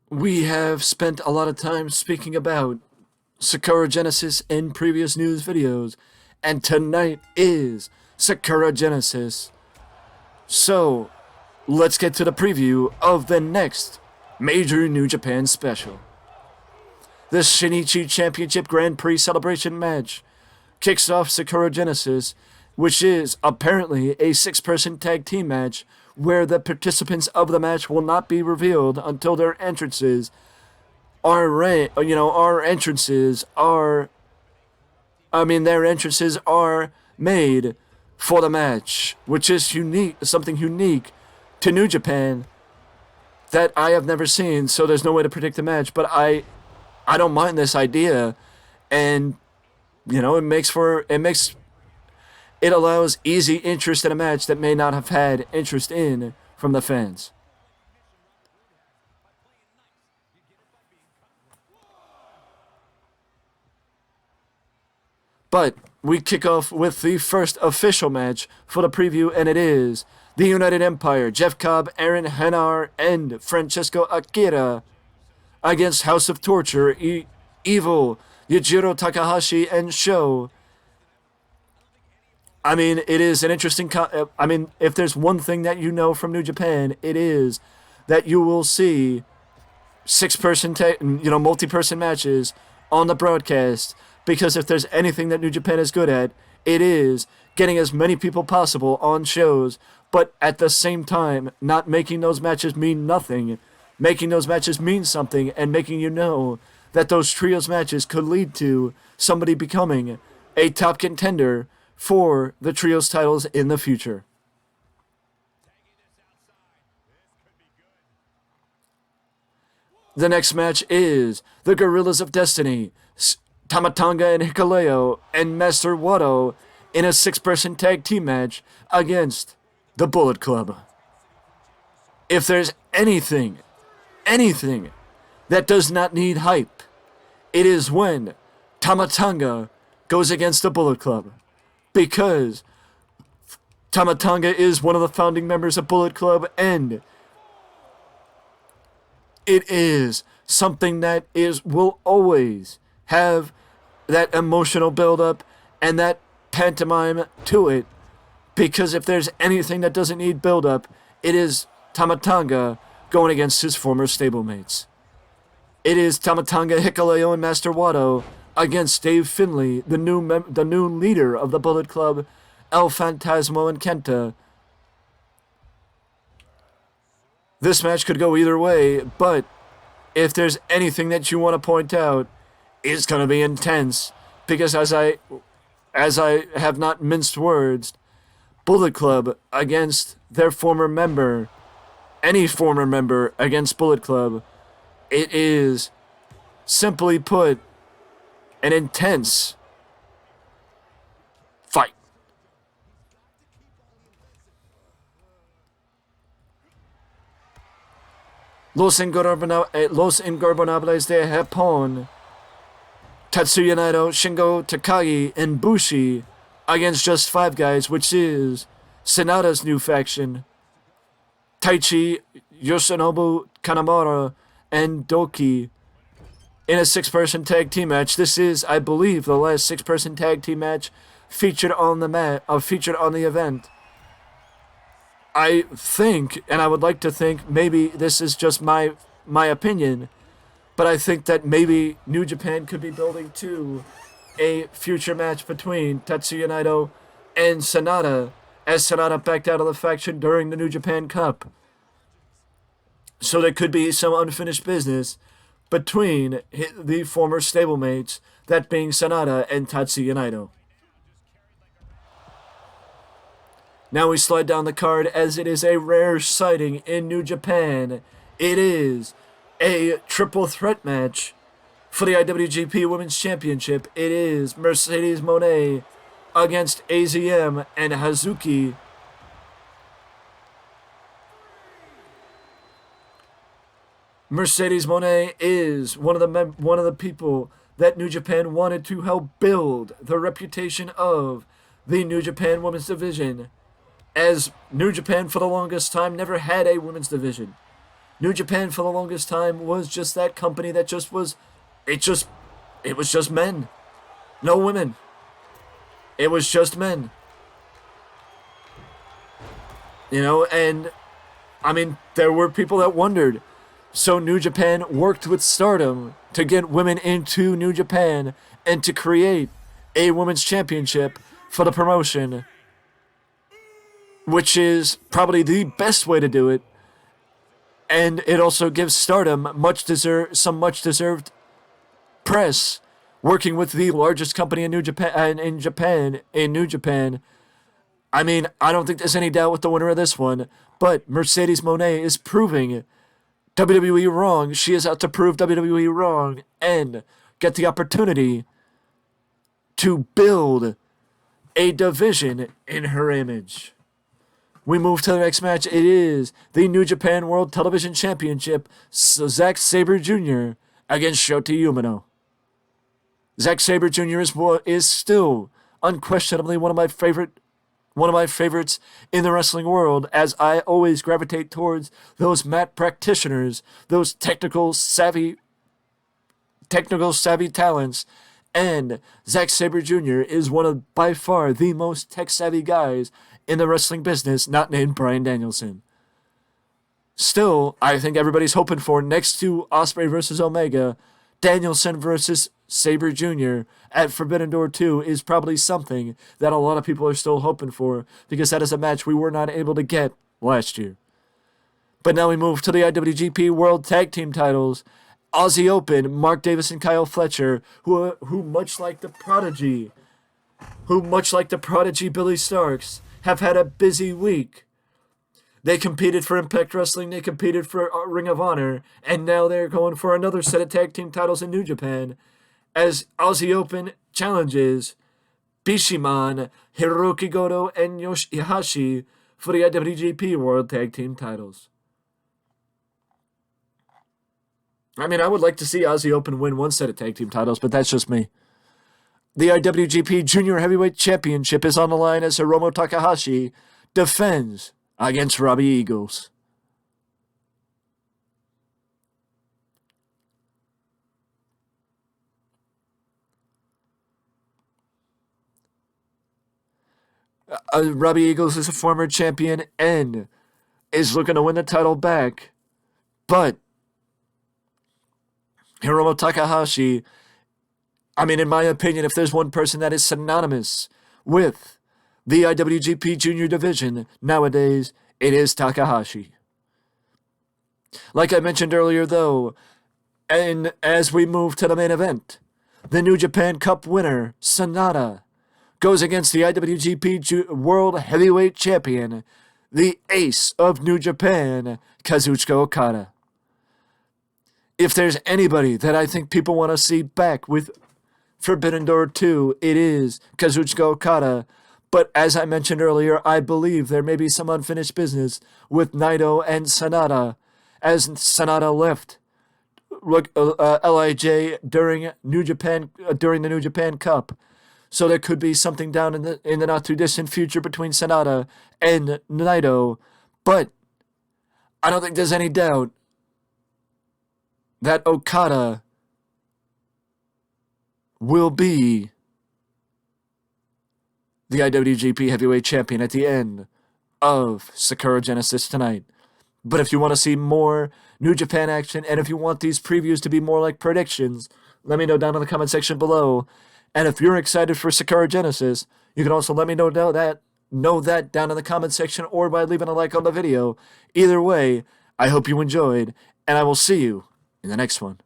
We have spent a lot of time speaking about Sakura Genesis in previous news videos, and tonight is Sakura Genesis. So, let's get to the preview of the next major New Japan special. The Shinichi Championship Grand Prix celebration match kicks off Sakura Genesis, which is apparently a six-person tag team match where the participants of the match will not be revealed until their entrances their entrances are made for the match, which is unique, something unique to New Japan that I have never seen. So there's no way to predict the match, but I don't mind this idea, and it allows easy interest in a match that may not have had interest in from the fans. But we kick off with the first official match for the preview, and it is the United Empire, Jeff Cobb, Aaron Hennar, and Francesco Akira against House of Torture, Evil, Yujiro Takahashi, and Sho. I mean, it is an interesting. If there's one thing that you know from New Japan, it is that you will see multi-person matches on the broadcast. Because if there's anything that New Japan is good at, it is getting as many people possible on shows, but at the same time, not making those matches mean nothing, making those matches mean something, and making you know that those trios matches could lead to somebody becoming a top contender for the trios titles in the future. The next match is the Gorillas of Destiny, Tamatanga and Hikuleo and Master Wato in a six-person tag team match against the Bullet Club. If there's anything that does not need hype, it is when Tamatanga goes against the Bullet Club. Because Tamatanga is one of the founding members of Bullet Club, and it is something that will always have that emotional build-up and that pantomime to it, because if there's anything that doesn't need build-up, it is Tamatanga going against his former stablemates. It is Tamatanga, Hikuleo, and Master Wato against Dave Finlay, the new leader of the Bullet Club, El Fantasmo, and Kenta. This match could go either way, but if there's anything that you want to point out, it's going to be intense, because as I have not minced words, Bullet Club against their former member, any former member against Bullet Club, it is, simply put, an intense fight. Los Ingobernables de Japón, Tatsuya Naito, Shingo Takagi, and Bushi against just five guys, which is Sonata's new faction, Taichi, Yoshinobu Kanemaru, and Doki in a six-person tag team match. This is, I believe, the last six-person tag team match featured on the event. I think, and I would like to think, maybe this is just my opinion, but I think that maybe New Japan could be building to a future match between Tatsuya Naito and Sonata, as Sonata backed out of the faction during the New Japan Cup. So there could be some unfinished business between the former stablemates, that being Sonata and Tatsuya Naito. Now we slide down the card, as it is a rare sighting in New Japan. It is a triple threat match for the IWGP Women's Championship. It is Mercedes Moné against AZM and Hazuki. Mercedes Moné is one of the people that New Japan wanted to help build the reputation of the New Japan Women's Division, as New Japan for the longest time never had a women's division. New Japan for the longest time was just that company that just was, it was just men, no women. It was just men. You know, and I mean, there were people that wondered. So New Japan worked with Stardom to get women into New Japan and to create a women's championship for the promotion, which is probably the best way to do it. And it also gives Stardom some much deserved press, working with the largest company in New Japan. In New Japan. I mean, I don't think there's any doubt with the winner of this one, but Mercedes Moné is proving WWE wrong. She is out to prove WWE wrong and get the opportunity to build a division in her image. We move to the next match. It is the New Japan World Television Championship. Zack Sabre Jr. against Shota Umino. Zack Sabre Jr. is still unquestionably one of my favorites in the wrestling world, as I always gravitate towards those mat practitioners, those technical savvy talents, and Zack Sabre Jr. is one of, by far, the most tech-savvy guys in the wrestling business, not named Bryan Danielson. Still, I think everybody's hoping for, next to Ospreay versus Omega, Danielson versus Sabre Jr. at Forbidden Door 2 is probably something that a lot of people are still hoping for, because that is a match we were not able to get last year. But now we move to the IWGP World Tag Team titles. Aussie Open, Mark Davis and Kyle Fletcher, who much like the Prodigy Billy Starks, have had a busy week. They competed for Impact Wrestling, they competed for Ring of Honor, and now they're going for another set of tag team titles in New Japan, as Aussie Open challenges Bishiman, Hiroki Goto, and Yoshihashi for the IWGP World Tag Team titles. I mean, I would like to see Aussie Open win one set of tag team titles, but that's just me. The IWGP Junior Heavyweight Championship is on the line as Hiromu Takahashi defends against Robbie Eagles. Robbie Eagles is a former champion and is looking to win the title back, but Hiromu Takahashi, I mean, in my opinion, if there's one person that is synonymous with the IWGP Junior Division nowadays, it is Takahashi. Like I mentioned earlier, though, and as we move to the main event, the New Japan Cup winner, Sonata, goes against the IWGP World Heavyweight Champion, the ace of New Japan, Kazuchika Okada. If there's anybody that I think people want to see back with Forbidden Door 2, it is Kazuchika Okada. But as I mentioned earlier, I believe there may be some unfinished business with Naito and Sonata, as Sonata left LIJ during the New Japan Cup. So there could be something down in the not too distant future between Sonata and Naito. But I don't think there's any doubt that Okada will be the IWGP Heavyweight Champion at the end of Sakura Genesis tonight. But if you want to see more New Japan action, and if you want these previews to be more like predictions, let me know down in the comment section below. And if you're excited for Sakura Genesis, you can also let me know that down in the comment section, or by leaving a like on the video. Either way, I hope you enjoyed, and I will see you in the next one.